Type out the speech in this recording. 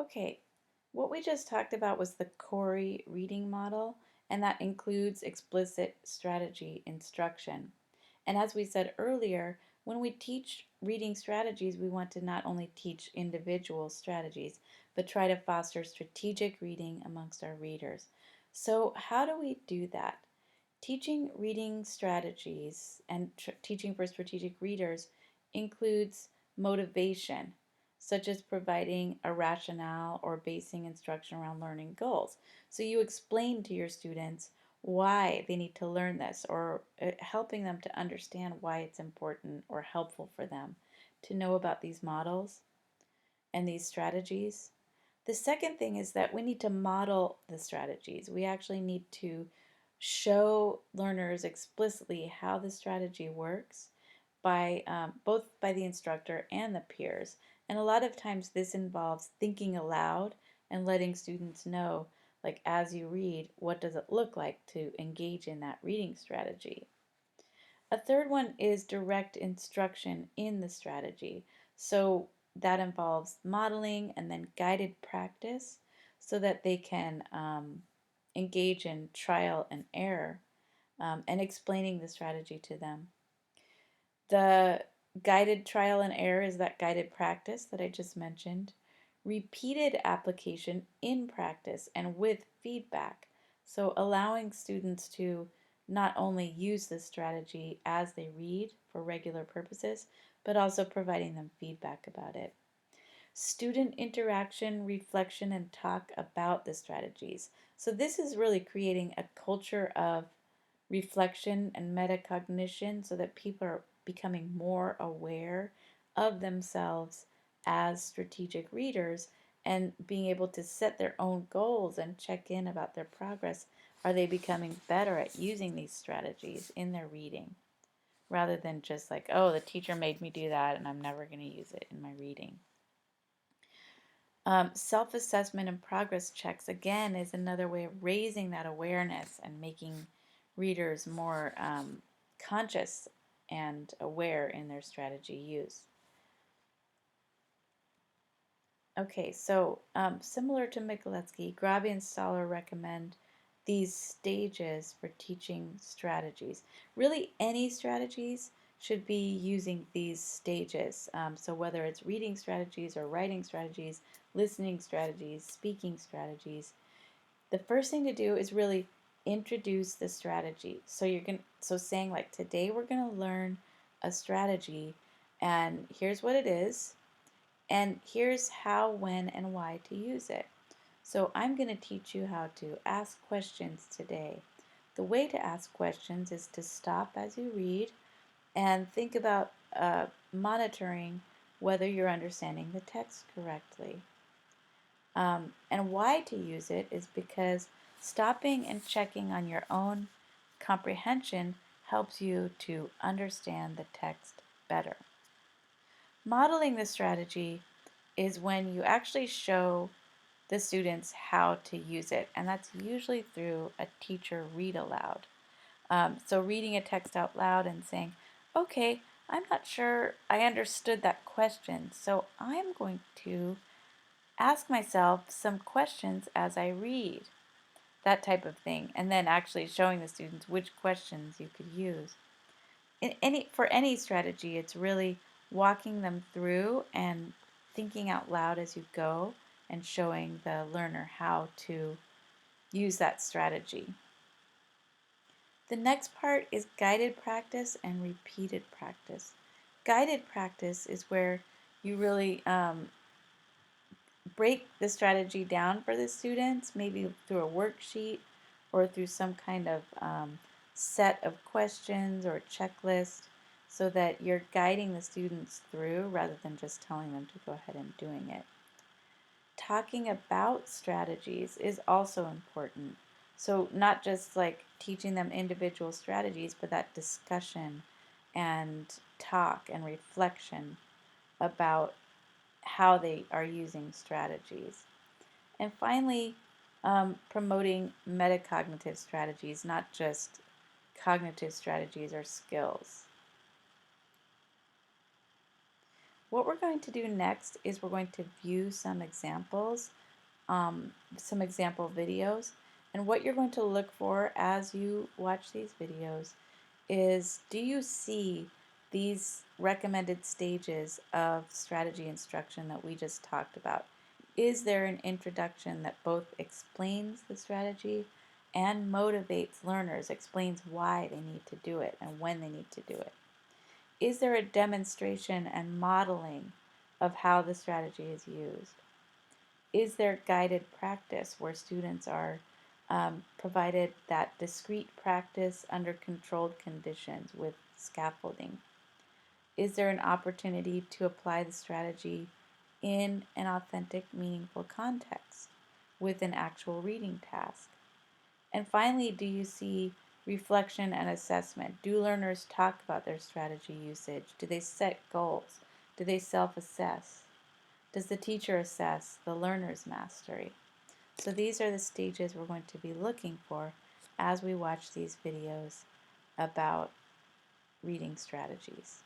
Okay, what we just talked about was the Corey reading model, and that includes explicit strategy instruction. And as we said earlier, when we teach reading strategies, we want to not only teach individual strategies, but try to foster strategic reading amongst our readers. So, how do we do that? Teaching reading strategies and teaching for strategic readers includes motivation, such as providing a rationale or basing instruction around learning goals. So you explain to your students why they need to learn this, or helping them to understand why it's important or helpful for them to know about these models and these strategies. The second thing is that we need to model the strategies. We actually need to show learners explicitly how the strategy works by both by the instructor and the peers. And a lot of times this involves thinking aloud and letting students know, like as you read, what does it look like to engage in that reading strategy. A third one is direct instruction in the strategy. So that involves modeling and then guided practice so that they can engage in trial and error and explaining the strategy to them. The guided trial and error is that guided practice that I just mentioned. Repeated application in practice and with feedback. So allowing students to not only use this strategy as they read for regular purposes, but also providing them feedback about it. Student interaction, reflection, and talk about the strategies. So this is really creating a culture of reflection and metacognition so that people are becoming more aware of themselves as strategic readers and being able to set their own goals and check in about their progress. Are they becoming better at using these strategies in their reading rather than just like, oh, the teacher made me do that and I'm never going to use it in my reading? Self-assessment and progress checks, again, is another way of raising that awareness and making readers more conscious and aware in their strategy use. Okay, so similar to Michaletsky, Grabe and Stoller recommend these stages for teaching strategies. Really, any strategies should be using these stages. So whether it's reading strategies or writing strategies, listening strategies, speaking strategies, the first thing to do is really introduce the strategy. So saying like today we're going to learn a strategy and here's what it is and here's how, when, and why to use it. So I'm going to teach you how to ask questions today. The way to ask questions is to stop as you read and think about monitoring whether you're understanding the text correctly. And why to use it is because stopping and checking on your own comprehension helps you to understand the text better. Modeling the strategy is when you actually show the students how to use it, and that's usually through a teacher read aloud. So reading a text out loud and saying, okay, I'm not sure I understood that question, so I'm going to ask myself some questions as I read, that type of thing, and then actually showing the students which questions you could use. For any strategy, it's really walking them through and thinking out loud as you go and showing the learner how to use that strategy. The next part is guided practice and repeated practice. Guided practice is where you really break the strategy down for the students, maybe through a worksheet or through some kind of set of questions or checklist so that you're guiding the students through rather than just telling them to go ahead and doing it. Talking about strategies is also important. So not just like teaching them individual strategies, but that discussion and talk and reflection about how they are using strategies. And finally, promoting metacognitive strategies, not just cognitive strategies or skills. What we're going to do next is we're going to view some examples, some example videos, and what you're going to look for as you watch these videos is, do you see these recommended stages of strategy instruction that we just talked about? Is there an introduction that both explains the strategy and motivates learners, explains why they need to do it and when they need to do it? Is there a demonstration and modeling of how the strategy is used? Is there guided practice where students are provided that discrete practice under controlled conditions with scaffolding? Is there an opportunity to apply the strategy in an authentic, meaningful context with an actual reading task? And finally, do you see reflection and assessment? Do learners talk about their strategy usage? Do they set goals? Do they self-assess? Does the teacher assess the learner's mastery? So these are the stages we're going to be looking for as we watch these videos about reading strategies.